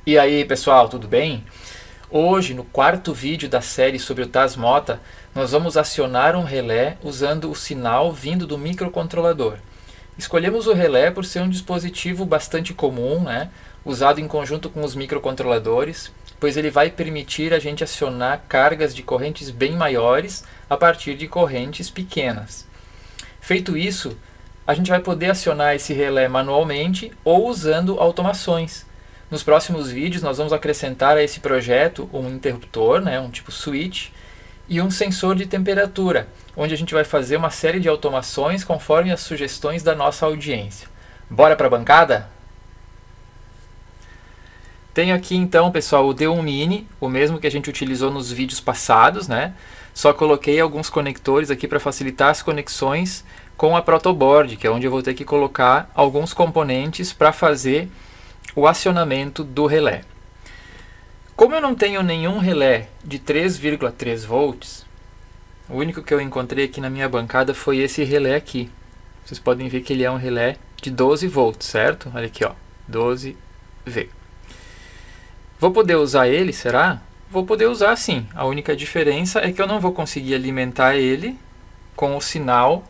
E aí pessoal, tudo bem? Hoje, no quarto vídeo da série sobre o Tasmota, nós vamos acionar um relé usando o sinal vindo do microcontrolador. Escolhemos o relé por ser um dispositivo bastante comum, né? Usado em conjunto com os microcontroladores, pois ele vai permitir a gente acionar cargas de correntes bem maiores a partir de correntes pequenas. Feito isso, a gente vai poder acionar esse relé manualmente ou usando automações. Nos próximos vídeos nós vamos acrescentar a esse projeto um interruptor, né, um tipo switch, e um sensor de temperatura, onde a gente vai fazer uma série de automações conforme as sugestões da nossa audiência. Bora para a bancada? Tenho aqui então, pessoal, o D1 Mini, o mesmo que a gente utilizou nos vídeos passados, né? Só coloquei alguns conectores aqui para facilitar as conexões com a protoboard, que é onde eu vou ter que colocar alguns componentes para fazer o acionamento do relé. Como eu não tenho nenhum relé de 3,3 volts, o único que eu encontrei aqui na minha bancada foi esse relé aqui. Vocês podem ver que ele é um relé de 12 volts, certo? Olha aqui, ó, 12V. Vou poder usar ele, será? Vou poder usar sim. A única diferença é que eu não vou conseguir alimentar ele com o sinal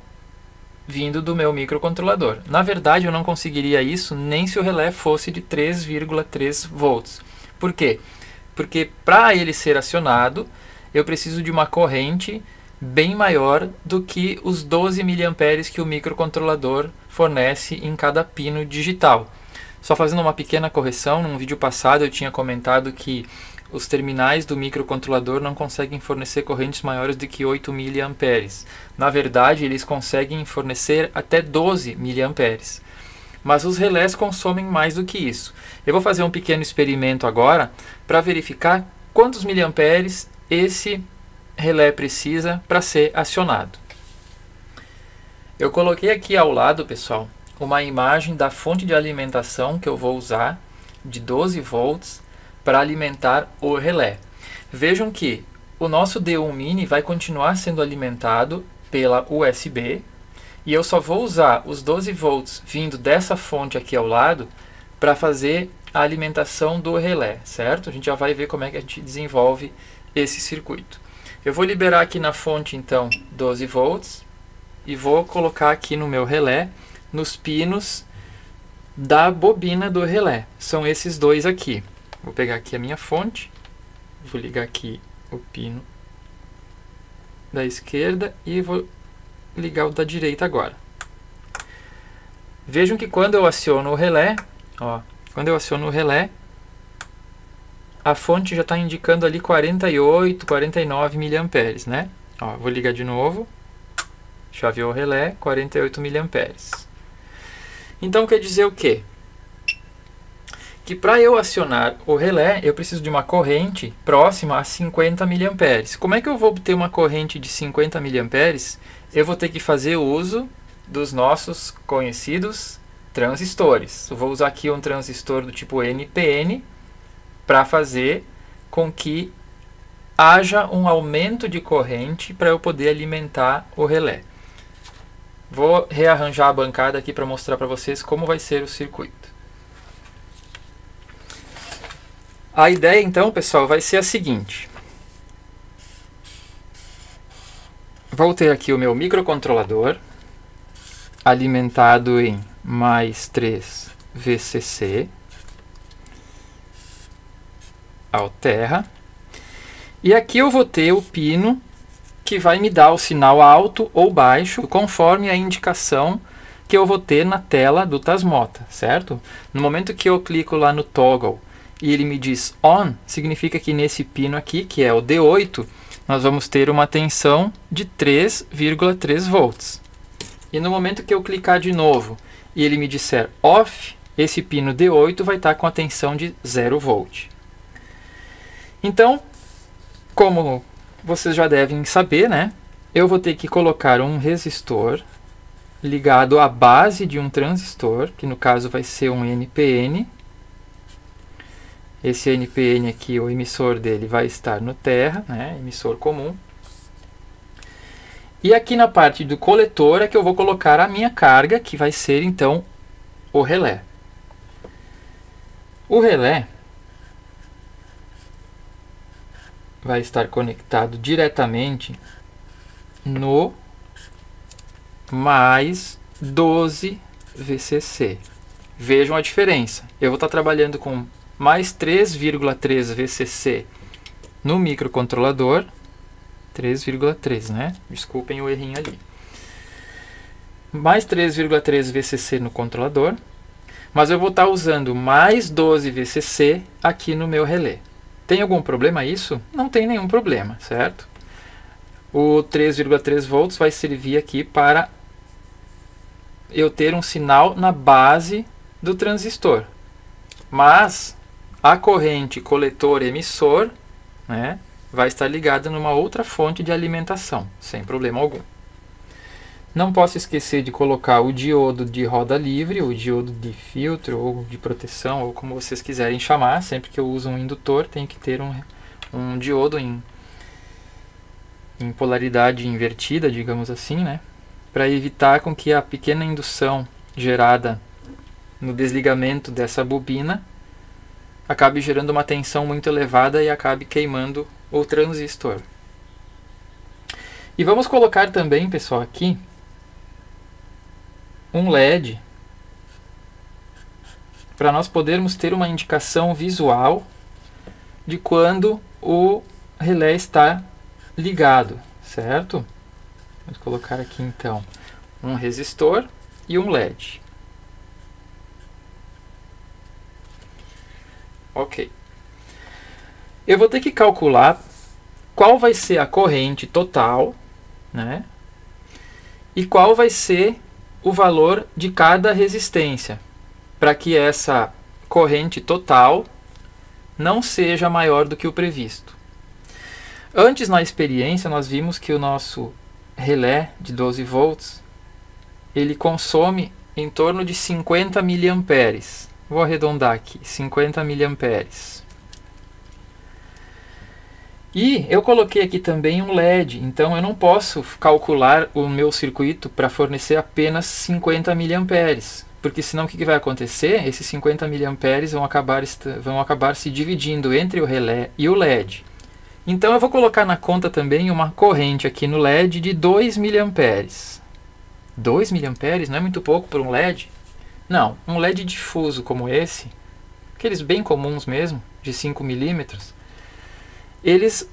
vindo do meu microcontrolador. Na verdade, eu não conseguiria isso nem se o relé fosse de 3,3 volts. Por quê? Porque para ele ser acionado, eu preciso de uma corrente bem maior do que os 12 mA que o microcontrolador fornece em cada pino digital. Só fazendo uma pequena correção, num vídeo passado eu tinha comentado que os terminais do microcontrolador não conseguem fornecer correntes maiores do que 8 mA. Na verdade, eles conseguem fornecer até 12 mA. Mas os relés consomem mais do que isso. Eu vou fazer um pequeno experimento agora para verificar quantos miliamperes esse relé precisa para ser acionado. Eu coloquei aqui ao lado, pessoal, uma imagem da fonte de alimentação que eu vou usar, de 12 volts, para alimentar o relé. Vejam que o nosso D1 Mini vai continuar sendo alimentado pela USB e eu só vou usar os 12 volts vindo dessa fonte aqui ao lado para fazer a alimentação do relé, certo? A gente já vai ver como é que a gente desenvolve esse circuito. Eu vou liberar aqui na fonte então 12 volts e vou colocar aqui no meu relé nos pinos da bobina do relé. São esses dois aqui. Vou pegar aqui a minha fonte, vou ligar aqui o pino da esquerda e vou ligar o da direita agora. Vejam que quando eu aciono o relé, ó, quando eu aciono o relé, a fonte já está indicando ali 48, 49 mA, né? Ó, vou ligar de novo, chaveou o relé, 48 mA. Então quer dizer o quê? Que para eu acionar o relé, eu preciso de uma corrente próxima a 50 mA. Como é que eu vou obter uma corrente de 50 mA? Eu vou ter que fazer uso dos nossos conhecidos transistores. Eu vou usar aqui um transistor do tipo NPN para fazer com que haja um aumento de corrente para eu poder alimentar o relé. Vou rearranjar a bancada aqui para mostrar para vocês como vai ser o circuito. A ideia então, pessoal, vai ser a seguinte. Vou ter aqui o meu microcontrolador alimentado em mais 3 VCC Alterra. E aqui eu vou ter o pino que vai me dar o sinal alto ou baixo conforme a indicação que eu vou ter na tela do Tasmota, certo? No momento que eu clico lá no toggle e ele me diz on, significa que nesse pino aqui, que é o D8, nós vamos ter uma tensão de 3,3 volts. E no momento que eu clicar de novo e ele me disser off, esse pino D8 vai estar com a tensão de 0 volt. Então, como vocês já devem saber, né, eu vou ter que colocar um resistor ligado à base de um transistor, que no caso vai ser um NPN. Esse NPN aqui, o emissor dele vai estar no terra, né, emissor comum. E aqui na parte do coletor é que eu vou colocar a minha carga, que vai ser então o relé. O relé, vai estar conectado diretamente no mais 12 VCC. Vejam a diferença. Eu vou estar trabalhando com mais 3,3 VCC no microcontrolador. 3,3, né? Desculpem o errinho ali. Mais 3,3 VCC no controlador. Mas eu vou estar usando mais 12 VCC aqui no meu relé. Tem algum problema isso? Não tem nenhum problema, certo? O 3,3 volts vai servir aqui para eu ter um sinal na base do transistor. Mas a corrente coletor-emissor, né, vai estar ligada numa outra fonte de alimentação, sem problema algum. Não posso esquecer de colocar o diodo de roda livre, o diodo de filtro ou de proteção, ou como vocês quiserem chamar. Sempre que eu uso um indutor, tem que ter um diodo em polaridade invertida, digamos assim, né? Para evitar com que a pequena indução gerada no desligamento dessa bobina acabe gerando uma tensão muito elevada e acabe queimando o transistor. E vamos colocar também, pessoal, aqui um LED para nós podermos ter uma indicação visual de quando o relé está ligado, certo? Vamos colocar aqui então um resistor e um LED. Ok. Eu vou ter que calcular qual vai ser a corrente total, né? E qual vai ser o valor de cada resistência, para que essa corrente total não seja maior do que o previsto. Antes, na experiência, nós vimos que o nosso relé de 12 volts, ele consome em torno de 50 miliamperes. Vou arredondar aqui, 50 miliamperes. E eu coloquei aqui também um LED, então eu não posso calcular o meu circuito para fornecer apenas 50 miliamperes, porque senão o que vai acontecer? Esses 50 miliamperes vão acabar se dividindo entre o relé e o LED. Então eu vou colocar na conta também uma corrente aqui no LED de 2 miliamperes. 2 miliamperes não é muito pouco para um LED? Não, um LED difuso como esse, aqueles bem comuns mesmo, de 5 milímetros, eles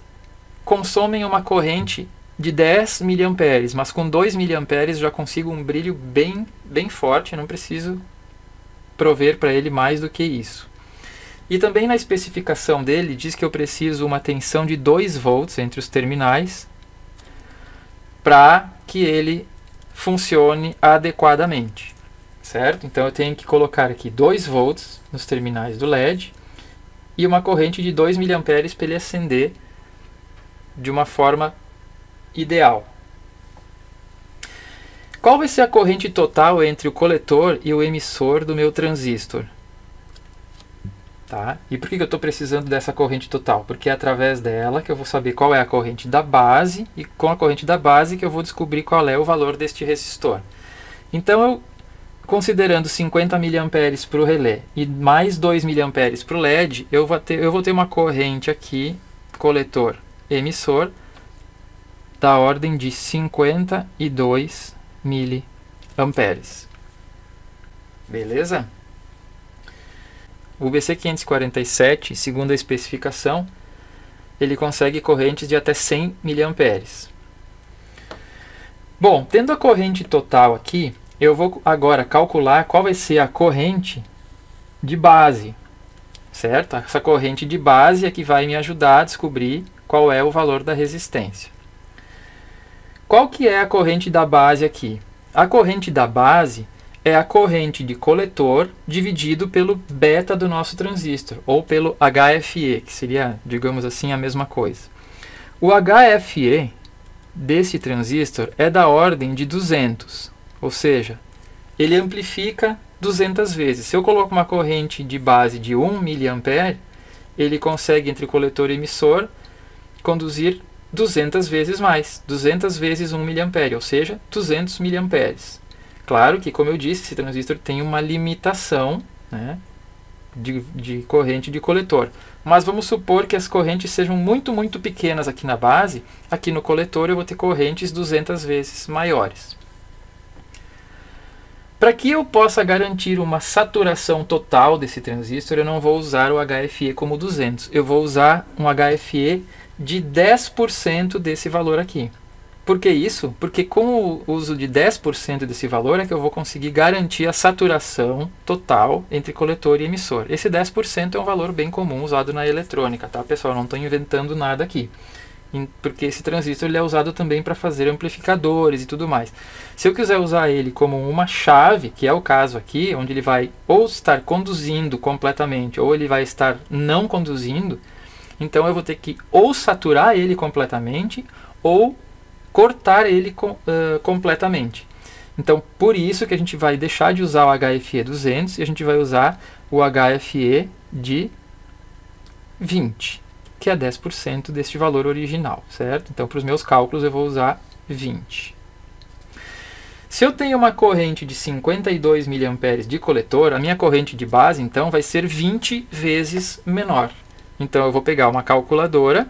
consomem uma corrente de 10 miliamperes, mas com 2 miliamperes já consigo um brilho bem forte, não preciso prover para ele mais do que isso. E também na especificação dele diz que eu preciso uma tensão de 2 volts entre os terminais para que ele funcione adequadamente, certo? Então eu tenho que colocar aqui 2 volts nos terminais do LED e uma corrente de 2 miliamperes para ele acender de uma forma ideal. Qual vai ser a corrente total entre o coletor e o emissor do meu transistor? Tá? E por que eu estou precisando dessa corrente total? Porque é através dela que eu vou saber qual é a corrente da base e com a corrente da base que eu vou descobrir qual é o valor deste resistor. Então, eu, considerando 50 mA para o relé e mais 2 mA para o LED, eu vou ter uma corrente aqui, coletor emissor, da ordem de 52 mA. Beleza? O BC547, segundo a especificação, ele consegue correntes de até 100 mA. Bom, tendo a corrente total aqui, eu vou agora calcular qual vai ser a corrente de base, certo? Essa corrente de base é que vai me ajudar a descobrir qual é o valor da resistência. Qual que é a corrente da base aqui? A corrente da base é a corrente de coletor dividido pelo beta do nosso transistor, ou pelo HFE, que seria, digamos assim, a mesma coisa. O HFE desse transistor é da ordem de 200, ou seja, ele amplifica 200 vezes. Se eu coloco uma corrente de base de 1 mA, ele consegue, entre coletor e emissor, conduzir 200 vezes mais, 200 vezes 1 mA, ou seja, 200 mA. Claro que, como eu disse, esse transistor tem uma limitação, né, de corrente de coletor. Mas vamos supor que as correntes sejam muito, muito pequenas aqui na base. Aqui no coletor eu vou ter correntes 200 vezes maiores. Para que eu possa garantir uma saturação total desse transistor, eu não vou usar o HFE como 200. Eu vou usar um HFE de 10% desse valor aqui. Por que isso? Porque com o uso de 10% desse valor é que eu vou conseguir garantir a saturação total entre coletor e emissor. Esse 10% é um valor bem comum usado na eletrônica, tá, pessoal? Não estou inventando nada aqui. Porque esse transistor ele é usado também para fazer amplificadores e tudo mais. Se eu quiser usar ele como uma chave, que é o caso aqui, onde ele vai ou estar conduzindo completamente, ou ele vai estar não conduzindo, então eu vou ter que ou saturar ele completamente, ou cortar ele completamente. Então, por isso que a gente vai deixar de usar o HFE 200 e a gente vai usar o HFE de 20, que é 10% deste valor original, certo? Então, para os meus cálculos, eu vou usar 20. Se eu tenho uma corrente de 52 mA de coletor, a minha corrente de base, então, vai ser 20 vezes menor. Então, eu vou pegar uma calculadora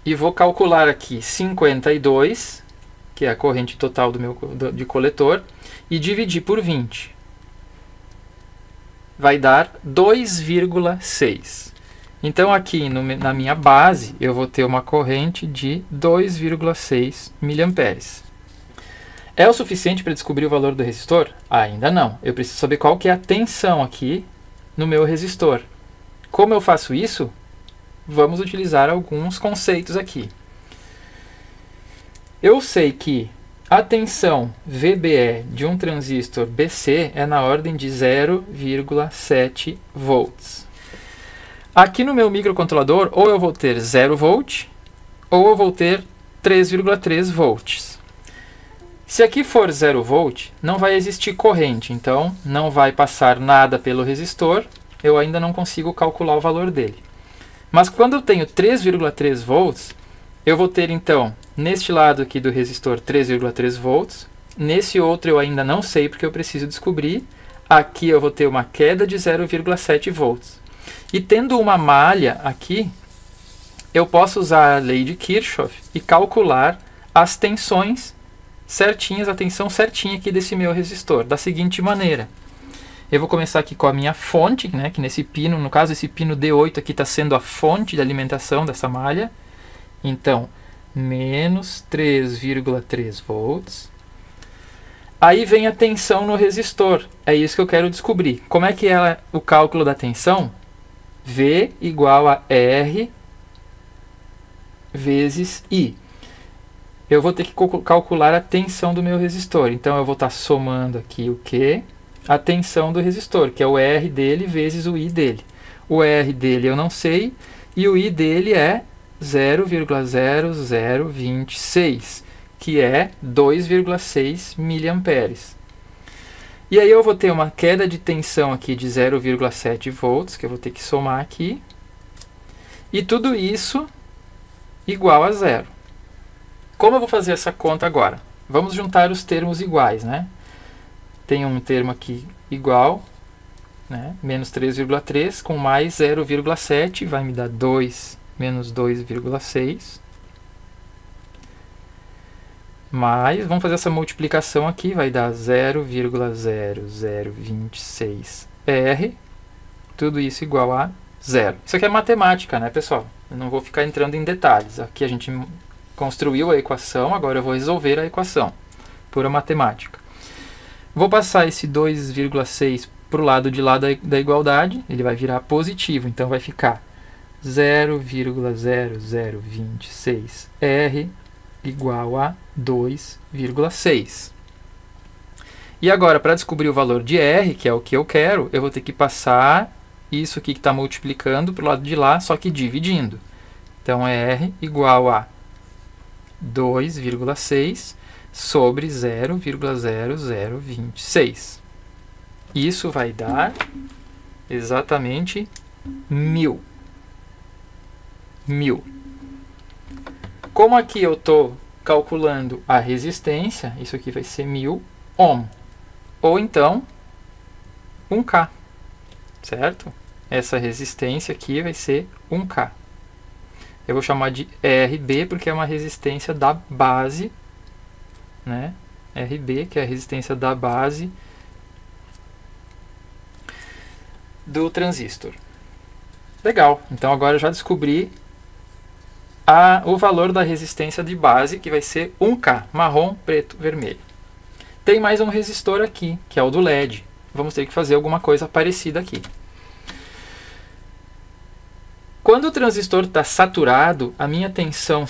e vou calcular aqui 52, que é a corrente total de coletor, e dividir por 20. Vai dar 2,6. Então aqui na minha base eu vou ter uma corrente de 2,6 mA. É o suficiente para descobrir o valor do resistor? Ainda não. Eu preciso saber qual que é a tensão aqui no meu resistor. Como eu faço isso? Vamos utilizar alguns conceitos aqui. Eu sei que a tensão VBE de um transistor BC é na ordem de 0,7 volts. Aqui no meu microcontrolador, ou eu vou ter 0 volt, ou eu vou ter 3,3 volts. Se aqui for 0 volt, não vai existir corrente, então não vai passar nada pelo resistor, eu ainda não consigo calcular o valor dele. Mas quando eu tenho 3,3 volts, eu vou ter então, neste lado aqui do resistor, 3,3 volts. Nesse outro eu ainda não sei porque eu preciso descobrir. Aqui eu vou ter uma queda de 0,7 volts. E tendo uma malha aqui, eu posso usar a lei de Kirchhoff e calcular as tensões certinhas, a tensão certinha aqui desse meu resistor, da seguinte maneira. Eu vou começar aqui com a minha fonte, né, que nesse pino, no caso esse pino D8 aqui está sendo a fonte de alimentação dessa malha. Então, menos 3,3 volts. Aí vem a tensão no resistor. É isso que eu quero descobrir. Como é que é o cálculo da tensão? V igual a R vezes I. Eu vou ter que calcular a tensão do meu resistor. Então, eu vou estar somando aqui o quê? A tensão do resistor, que é o R dele vezes o I dele. O R dele eu não sei, e o I dele é 0,0026, que é 2,6 mA. E aí eu vou ter uma queda de tensão aqui de 0,7 volts, que eu vou ter que somar aqui. E tudo isso igual a zero. Como eu vou fazer essa conta agora? Vamos juntar os termos iguais, né? Tem um termo aqui igual, né? Menos 3,3 com mais 0,7 vai me dar 2 menos 2,6. Mais, vamos fazer essa multiplicação aqui, vai dar 0,0026R. Tudo isso igual a zero. Isso aqui é matemática, né, pessoal? Eu não vou ficar entrando em detalhes. Aqui a gente construiu a equação, agora eu vou resolver a equação. Pura matemática. Vou passar esse 2,6 para o lado de lá da igualdade, ele vai virar positivo, então vai ficar 0,0026R igual a 2,6. E agora, para descobrir o valor de R, que é o que eu quero, eu vou ter que passar isso aqui que está multiplicando para o lado de lá, só que dividindo. Então, R igual a 2,6 sobre 0,0026. Isso vai dar exatamente 1000. Como aqui eu estou calculando a resistência, isso aqui vai ser 1000 ohm. Ou então, 1K, certo? Essa resistência aqui vai ser 1K. Eu vou chamar de RB porque é uma resistência da base, né? RB, que é a resistência da base do transistor. Legal, então agora eu já descobri o valor da resistência de base, que vai ser 1K, marrom, preto, vermelho. Tem mais um resistor aqui, que é o do LED. Vamos ter que fazer alguma coisa parecida aqui. Quando o transistor está saturado, a minha tensão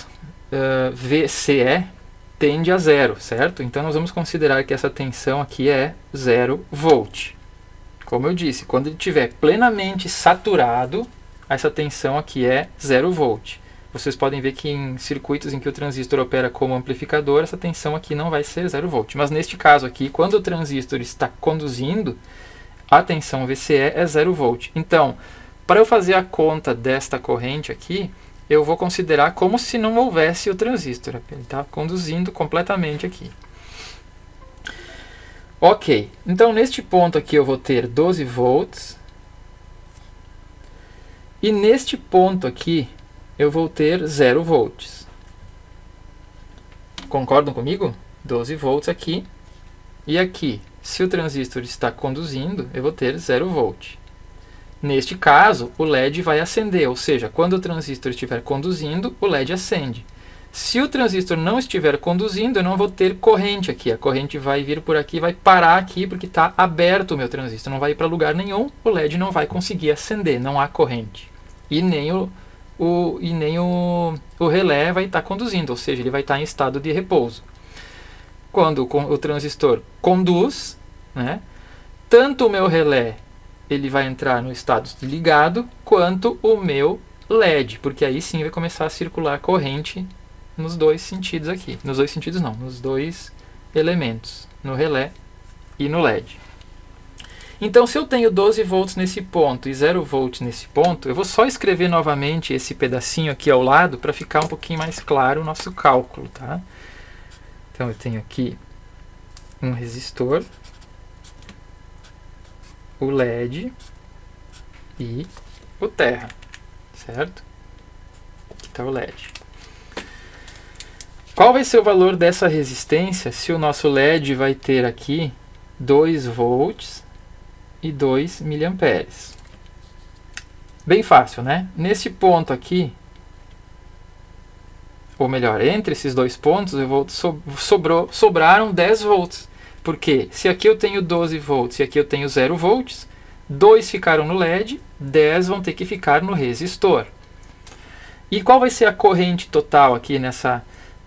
VCE tende a zero, certo? Então nós vamos considerar que essa tensão aqui é 0 volt. Como eu disse, quando ele estiver plenamente saturado, essa tensão aqui é 0 volt. Vocês podem ver que em circuitos em que o transistor opera como amplificador, essa tensão aqui não vai ser 0 volt. Mas neste caso aqui, quando o transistor está conduzindo, a tensão VCE é 0 volt. Então, para eu fazer a conta desta corrente aqui, eu vou considerar como se não houvesse o transistor. Ele está conduzindo completamente aqui. Ok, então neste ponto aqui eu vou ter 12 volts. E neste ponto aqui eu vou ter 0 volts. Concordam comigo? 12 volts aqui. E aqui, se o transistor está conduzindo, eu vou ter 0 volt. Neste caso, o LED vai acender, ou seja, quando o transistor estiver conduzindo, o LED acende. Se o transistor não estiver conduzindo, eu não vou ter corrente aqui. A corrente vai vir por aqui, vai parar aqui, porque está aberto o meu transistor. Não vai ir para lugar nenhum, o LED não vai conseguir acender, não há corrente. E nem o relé vai estar conduzindo, ou seja, ele vai estar em estado de repouso. Quando o transistor conduz, né, tanto o meu relé ele vai entrar no estado de ligado, quanto o meu LED, porque aí sim vai começar a circular corrente nos dois sentidos aqui. Nos dois sentidos não, nos dois elementos, no relé e no LED. Então, se eu tenho 12 volts nesse ponto e 0 volts nesse ponto, eu vou só escrever novamente esse pedacinho aqui ao lado para ficar um pouquinho mais claro o nosso cálculo, tá? Então, eu tenho aqui um resistor, o LED e o terra, certo? Aqui está o LED. Qual vai ser o valor dessa resistência se o nosso LED vai ter aqui 2 volts e 2 miliamperes? Bem fácil, né? Nesse ponto aqui, ou melhor, entre esses dois pontos, sobraram 10 volts. Porque se aqui eu tenho 12 volts e aqui eu tenho 0 volts, 2 ficaram no LED, 10 vão ter que ficar no resistor. E qual vai ser a corrente total aqui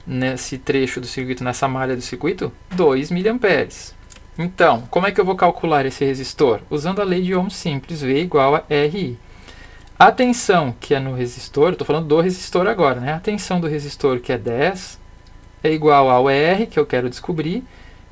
nesse trecho do circuito, nessa malha do circuito? 2 miliamperes. Então, como é que eu vou calcular esse resistor? Usando a lei de Ohm simples, V igual a RI. A tensão que é no resistor, estou falando do resistor agora, né? A tensão do resistor, que é 10, é igual ao R, que eu quero descobrir,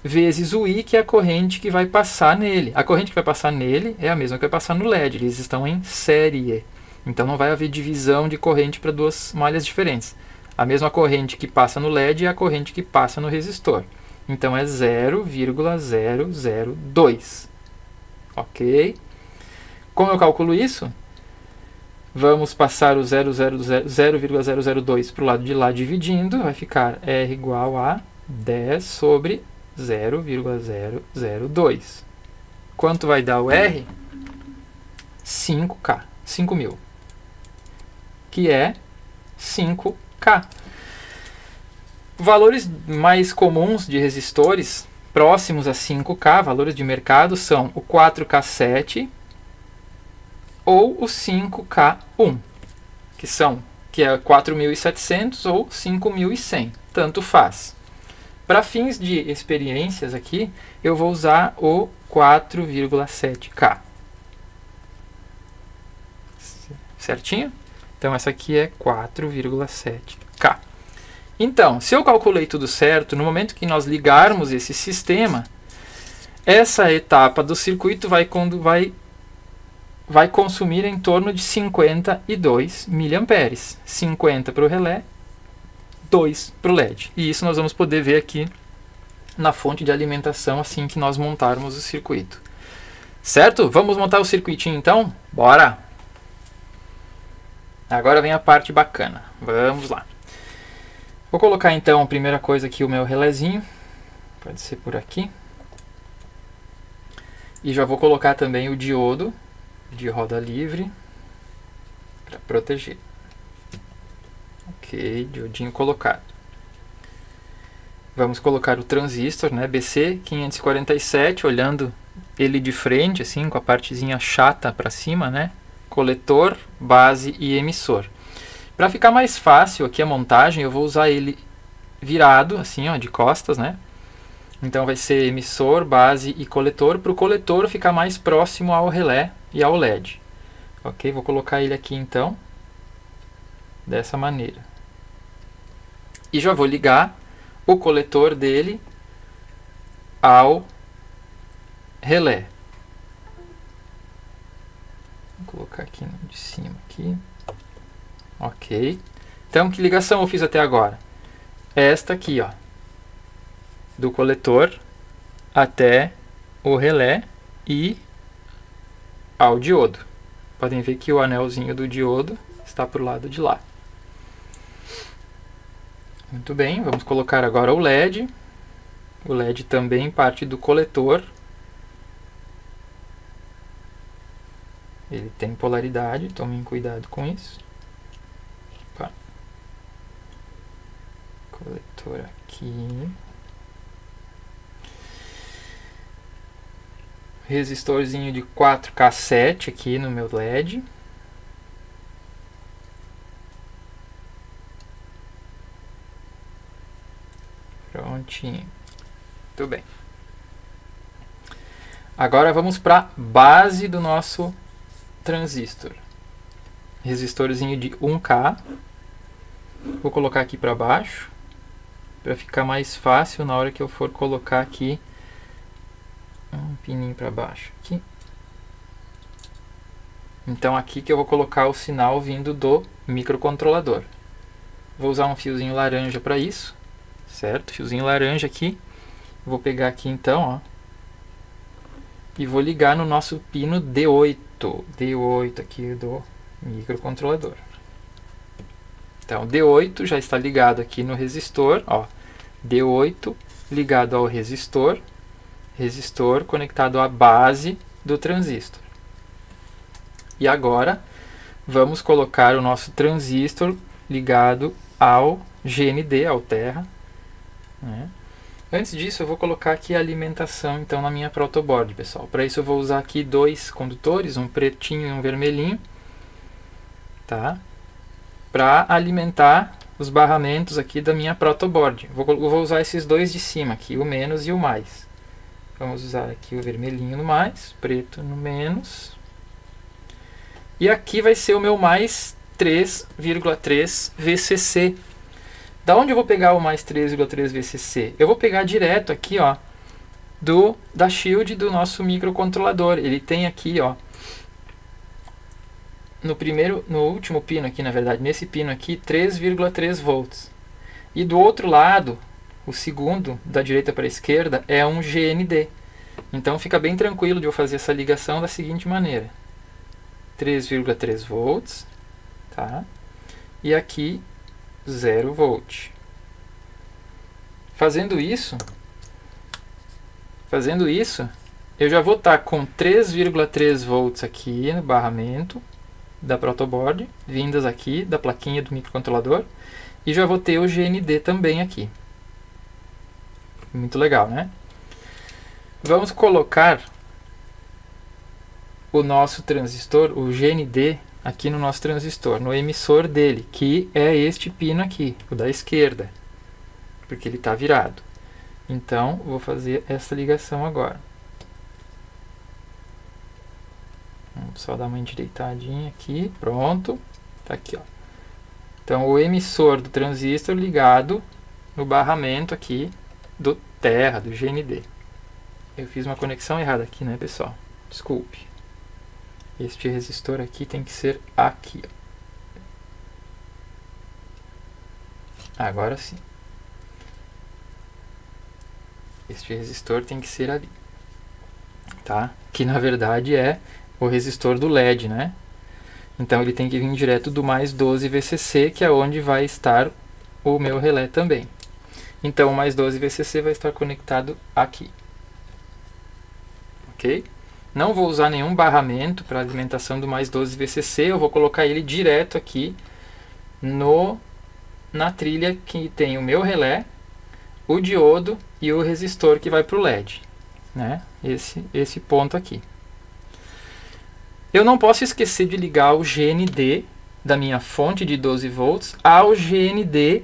vezes o I, que é a corrente que vai passar nele. A corrente que vai passar nele é a mesma que vai passar no LED, eles estão em série. Então não vai haver divisão de corrente para duas malhas diferentes. A mesma corrente que passa no LED é a corrente que passa no resistor. Então é 0,002. Ok? Como eu calculo isso? Vamos passar o 0,002 para o lado de lá dividindo. Vai ficar R igual a 10 sobre 0,002. Quanto vai dar o R? 5K, 5.000, que é 5K. Valores mais comuns de resistores próximos a 5K, valores de mercado, são o 4K7 ou o 5K1, que é 4.700 ou 5.100, tanto faz. Para fins de experiências aqui, eu vou usar o 4,7K. Certinho? Então, essa aqui é 4,7K. Então, se eu calculei tudo certo, no momento que nós ligarmos esse sistema, essa etapa do circuito vai consumir em torno de 52 miliamperes. 50 para o relé, 2 para o LED. E isso nós vamos poder ver aqui na fonte de alimentação assim que nós montarmos o circuito. Certo? Vamos montar o circuitinho então? Bora! Agora vem a parte bacana. Vamos lá. Vou colocar então a primeira coisa aqui o meu relézinho. Pode ser por aqui. E já vou colocar também o diodo de roda livre para proteger. Ok, diodinho colocado. Vamos colocar o transistor, né, BC547, olhando ele de frente, assim, com a partezinha chata para cima, né? Coletor, base e emissor. Para ficar mais fácil aqui a montagem, eu vou usar ele virado, assim, ó, de costas, né? Então vai ser emissor, base e coletor, para o coletor ficar mais próximo ao relé e ao LED. Ok, vou colocar ele aqui então, dessa maneira. E já vou ligar o coletor dele ao relé. Vou colocar aqui no de cima aqui. Ok. Então, que ligação eu fiz até agora? Esta aqui, ó, do coletor até o relé e ao diodo. Podem ver que o anelzinho do diodo está para o lado de lá. Muito bem, vamos colocar agora o LED. O LED também parte do coletor. Ele tem polaridade, tomem cuidado com isso. Opa. Coletor aqui. Resistorzinho de 4K7 aqui no meu LED. Prontinho. Muito bem. Agora vamos para a base do nosso transistor. Resistorzinho de 1K. Vou colocar aqui para baixo, para ficar mais fácil na hora que eu for colocar aqui um pininho para baixo. Aqui. Então aqui que eu vou colocar o sinal vindo do microcontrolador. Vou usar um fiozinho laranja para isso, certo? Fiozinho laranja aqui. Vou pegar aqui então, ó, e vou ligar no nosso pino D8 aqui do microcontrolador. Então, D8 já está ligado aqui no resistor, ó, D8 ligado ao resistor, resistor conectado à base do transistor. E agora, vamos colocar o nosso transistor ligado ao GND, ao terra, né? Antes disso, eu vou colocar aqui a alimentação então na minha protoboard, pessoal. Para isso eu vou usar aqui dois condutores, um pretinho e um vermelhinho, tá? Para alimentar os barramentos aqui da minha protoboard. Vou usar esses dois de cima aqui, o menos e o mais. Vamos usar aqui o vermelhinho no mais, preto no menos. E aqui vai ser o meu mais 3,3 VCC. Da onde eu vou pegar o mais 3,3 VCC? Eu vou pegar direto aqui, ó, da shield do nosso microcontrolador. Ele tem aqui, ó, no último pino aqui, na verdade, nesse pino aqui, 3,3 volts. E do outro lado, o segundo, da direita para a esquerda, é um GND. Então fica bem tranquilo de eu fazer essa ligação da seguinte maneira. 3,3 volts, tá? E aqui 0 volt. Fazendo isso, eu já vou estar com 3,3 volts aqui no barramento da protoboard, vindas aqui da plaquinha do microcontrolador, e já vou ter o GND também aqui. Muito legal, né? Vamos colocar o nosso transistor, o GND, aqui no nosso transistor, no emissor dele, que é este pino aqui, o da esquerda, porque ele está virado. Então, vou fazer essa ligação agora. Vamos só dar uma endireitadinha aqui, pronto. Tá aqui, ó. Então, o emissor do transistor ligado no barramento aqui do terra, do GND. Eu fiz uma conexão errada aqui, né, pessoal? Desculpe. Este resistor aqui tem que ser aqui, ó. Agora sim. Este resistor tem que ser ali, tá? que na verdade é o resistor do LED, né? Então ele tem que vir direto do mais 12 VCC, que é onde vai estar o meu relé também. Então o mais 12 VCC vai estar conectado aqui. Ok? Não vou usar nenhum barramento para alimentação do mais 12 VCC, eu vou colocar ele direto aqui na trilha que tem o meu relé, o diodo e o resistor que vai para o LED, né? Esse ponto aqui. Eu não posso esquecer de ligar o GND da minha fonte de 12 volts ao GND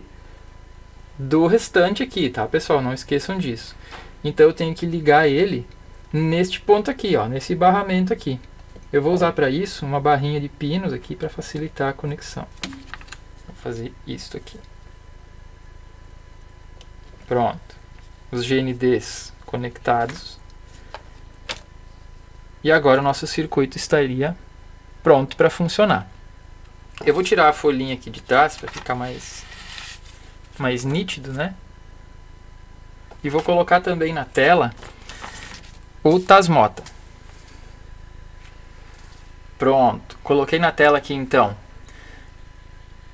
do restante aqui, tá, pessoal? Não esqueçam disso. Então eu tenho que ligar ele neste ponto aqui, ó, nesse barramento aqui. Eu vou usar para isso uma barrinha de pinos aqui para facilitar a conexão. Vou fazer isso aqui. Pronto. Os GNDs conectados. E agora o nosso circuito estaria pronto para funcionar. Eu vou tirar a folhinha aqui de trás para ficar mais nítido, né? E vou colocar também na tela o Tasmota. Pronto. Coloquei na tela aqui então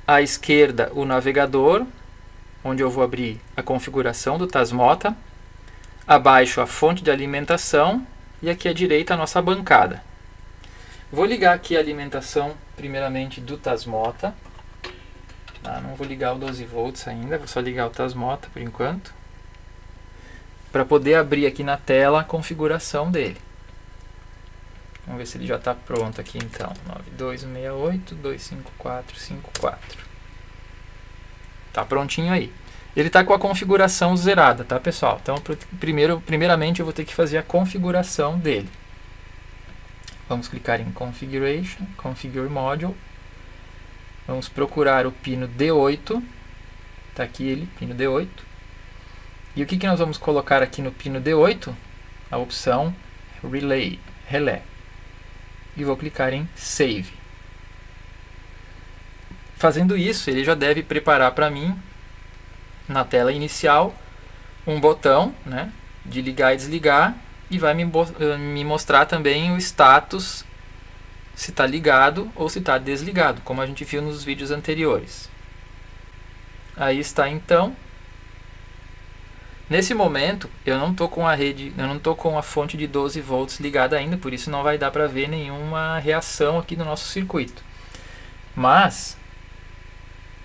à esquerda o navegador, onde eu vou abrir a configuração do Tasmota. Abaixo a fonte de alimentação. E aqui à direita a nossa bancada. Vou ligar aqui a alimentação, primeiramente, do Tasmota. Não vou ligar o 12 volts ainda, vou só ligar o Tasmota por enquanto. Para poder abrir aqui na tela a configuração dele. Vamos ver se ele já está pronto aqui então. 9268.254.54. Tá prontinho aí. Ele está com a configuração zerada, tá, pessoal? Então, primeiramente eu vou ter que fazer a configuração dele. Vamos clicar em Configuration, Configure Module. Vamos procurar o pino D8. Está aqui ele, pino D8. E o que nós vamos colocar aqui no pino D8? A opção Relé. E vou clicar em Save. Fazendo isso, ele já deve preparar para mim, na tela inicial, um botão, né, de ligar e desligar, e vai me mostrar também o status, se está ligado ou se está desligado, como a gente viu nos vídeos anteriores. Aí está então. Nesse momento eu não estou com a fonte de 12 volts ligada ainda, por isso não vai dar para ver nenhuma reação aqui no nosso circuito. Mas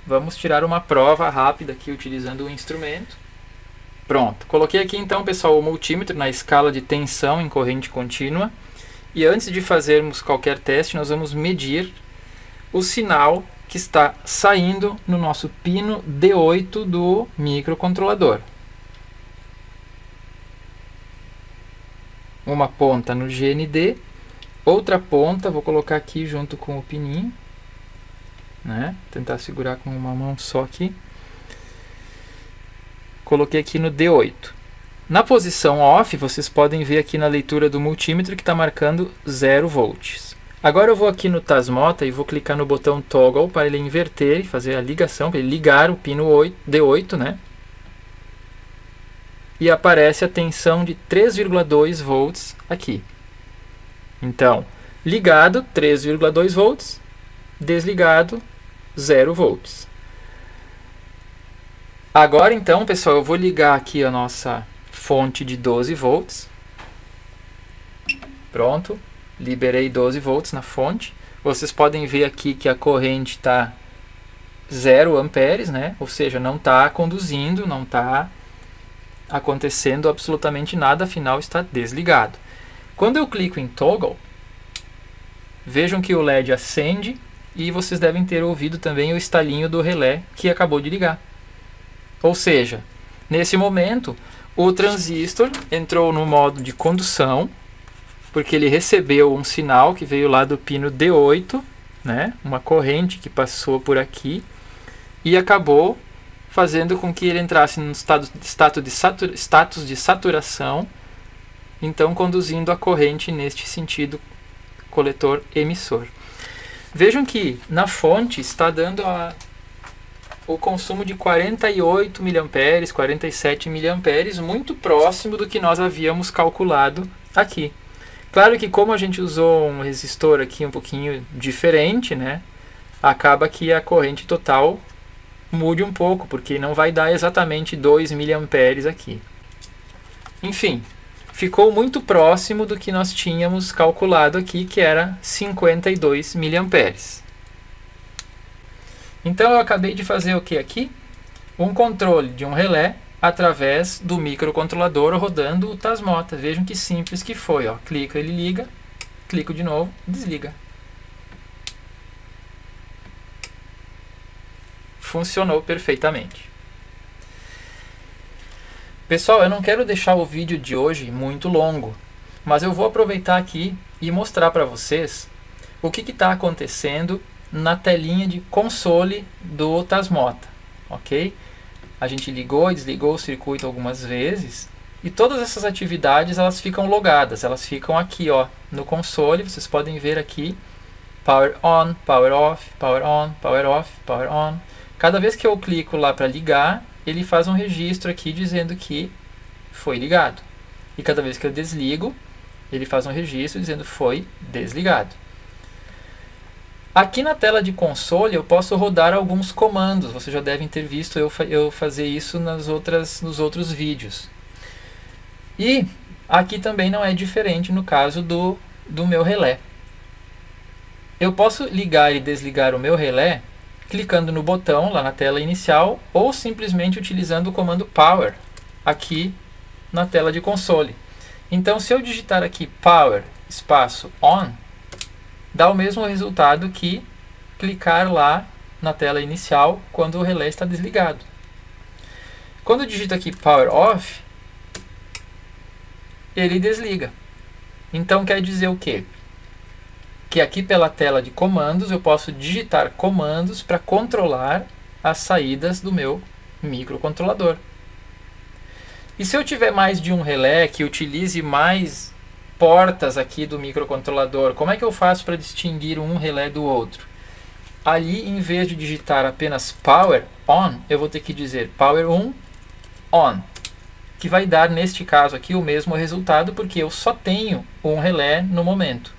vamos tirar uma prova rápida aqui utilizando o instrumento. Pronto, coloquei aqui então, pessoal, o multímetro na escala de tensão em corrente contínua. E antes de fazermos qualquer teste, nós vamos medir o sinal que está saindo no nosso pino D8 do microcontrolador. Uma ponta no GND, outra ponta, vou colocar aqui junto com o pininho. Né? Tentar segurar com uma mão só aqui. Coloquei aqui no D8. Na posição off, vocês podem ver aqui na leitura do multímetro que está marcando 0 volts. Agora eu vou aqui no Tasmota e vou clicar no botão Toggle para ele inverter e fazer a ligação, para ele ligar o pino D8, né? E aparece a tensão de 3,2 volts aqui. Então, ligado 3,2 volts, desligado 0 volts. Agora então, pessoal, eu vou ligar aqui a nossa fonte de 12 volts. Pronto, liberei 12 volts na fonte. Vocês podem ver aqui que a corrente está 0 amperes, né? Ou seja, não está conduzindo, não está acontecendo absolutamente nada, afinal está desligado. Quando eu clico em Toggle, vejam que o LED acende. E vocês devem ter ouvido também o estalinho do relé que acabou de ligar. Ou seja, nesse momento, o transistor entrou no modo de condução, porque ele recebeu um sinal que veio lá do pino D8, né? Uma corrente que passou por aqui, e acabou fazendo com que ele entrasse no status de saturação, então conduzindo a corrente neste sentido coletor emissor. Vejam que na fonte está dando o consumo de 48 mA, 47 mA, muito próximo do que nós havíamos calculado aqui. Claro que como a gente usou um resistor aqui um pouquinho diferente, né, acaba que a corrente total mude um pouco, porque não vai dar exatamente 2 mA aqui. Enfim, ficou muito próximo do que nós tínhamos calculado aqui, que era 52 mA. Então eu acabei de fazer o que aqui? Um controle de um relé através do microcontrolador rodando o Tasmota. Vejam que simples que foi. Ó. Clico, ele liga, clico de novo, desliga. Funcionou perfeitamente. Pessoal, eu não quero deixar o vídeo de hoje muito longo, mas eu vou aproveitar aqui e mostrar para vocês o que está acontecendo na telinha de console do Tasmota, ok? A gente ligou e desligou o circuito algumas vezes e todas essas atividades elas ficam logadas, elas ficam aqui ó, no console, vocês podem ver aqui, power on, power off, power on, power off, power on. Cada vez que eu clico lá para ligar, ele faz um registro aqui dizendo que foi ligado. E cada vez que eu desligo, ele faz um registro dizendo foi desligado. Aqui na tela de console eu posso rodar alguns comandos. Vocês já devem ter visto eu fazer isso nos outros vídeos. E aqui também não é diferente no caso do meu relé. Eu posso ligar e desligar o meu relé clicando no botão lá na tela inicial ou simplesmente utilizando o comando power aqui na tela de console. Então se eu digitar aqui power espaço on, dá o mesmo resultado que clicar lá na tela inicial quando o relé está desligado. Quando eu digito aqui power off, ele desliga. Então quer dizer o quê? Que aqui pela tela de comandos eu posso digitar comandos para controlar as saídas do meu microcontrolador. E se eu tiver mais de um relé que utilize mais portas aqui do microcontrolador, como é que eu faço para distinguir um relé do outro? Ali, em vez de digitar apenas power on, eu vou ter que dizer power 1 on, que vai dar neste caso aqui o mesmo resultado, porque eu só tenho um relé no momento.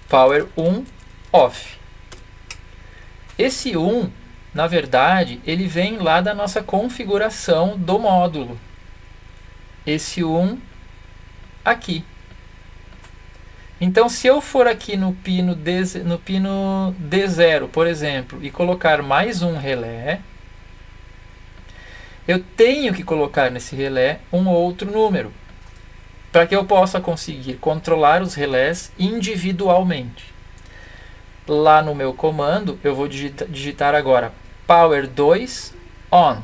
Power 1 off. Esse 1, na verdade, ele vem lá da nossa configuração do módulo. Esse 1 aqui. Então, se eu for aqui no pino D0, por exemplo, e colocar mais um relé, eu tenho que colocar nesse relé um outro número, para que eu possa conseguir controlar os relés individualmente. Lá no meu comando, eu vou digitar agora power 2 on,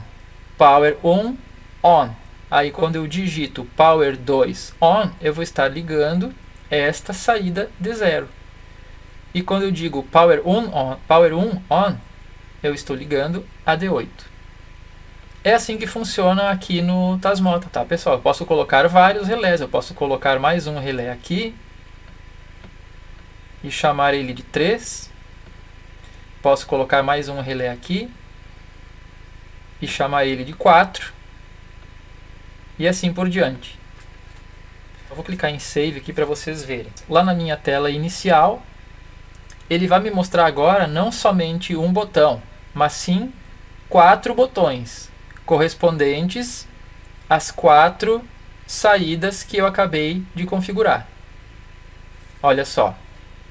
power 1 on. Aí quando eu digito power 2 on, eu vou estar ligando esta saída D0. E quando eu digo power 1 on, eu estou ligando a D8. É assim que funciona aqui no Tasmota, tá, pessoal? Eu posso colocar vários relés, eu posso colocar mais um relé aqui e chamar ele de 3. Posso colocar mais um relé aqui e chamar ele de 4. E assim por diante. Eu vou clicar em Save aqui para vocês verem. Lá na minha tela inicial, ele vai me mostrar agora não somente um botão, mas sim 4 botões, correspondentes às 4 saídas que eu acabei de configurar. Olha só,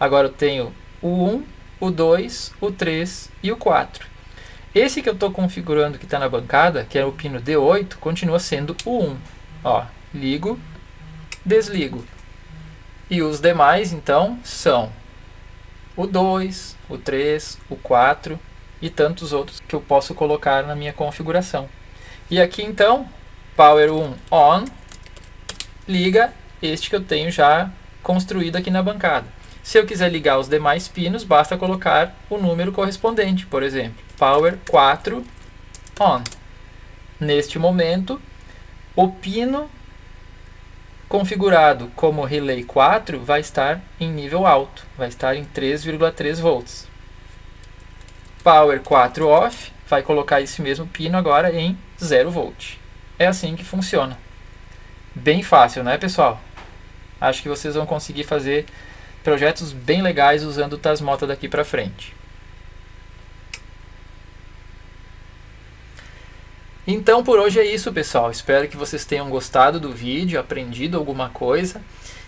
agora eu tenho o 1, o 2, o 3 e o 4. Esse que eu estou configurando que está na bancada, que é o pino D8, continua sendo o 1. Ó, ligo, desligo. E os demais, então, são o 2, o 3, o 4 e tantos outros que eu posso colocar na minha configuração. E aqui, então, power 1 on, liga este que eu tenho já construído aqui na bancada. Se eu quiser ligar os demais pinos, basta colocar o número correspondente, por exemplo, power 4 on. Neste momento, o pino configurado como relay 4 vai estar em nível alto, vai estar em 3,3 volts. Power 4 off vai colocar esse mesmo pino agora em 0 volt. É assim que funciona. Bem fácil, né, pessoal? acho que vocês vão conseguir fazer projetos bem legais usando o Tasmota daqui para frente. Então por hoje é isso, pessoal. Espero que vocês tenham gostado do vídeo, aprendido alguma coisa.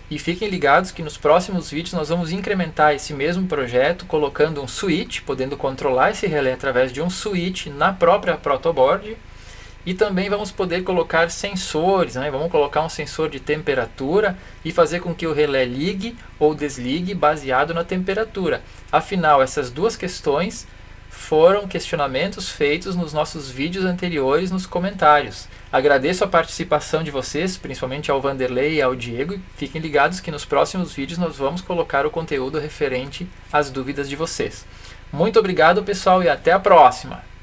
E fiquem ligados que nos próximos vídeos nós vamos incrementar esse mesmo projeto colocando um switch, podendo controlar esse relé através de um switch na própria protoboard. E também vamos poder colocar sensores, né? Vamos colocar um sensor de temperatura e fazer com que o relé ligue ou desligue baseado na temperatura. Afinal, essas duas questões foram questionamentos feitos nos nossos vídeos anteriores nos comentários. Agradeço a participação de vocês, principalmente ao Vanderlei e ao Diego, e fiquem ligados que nos próximos vídeos nós vamos colocar o conteúdo referente às dúvidas de vocês. Muito obrigado, pessoal, e até a próxima!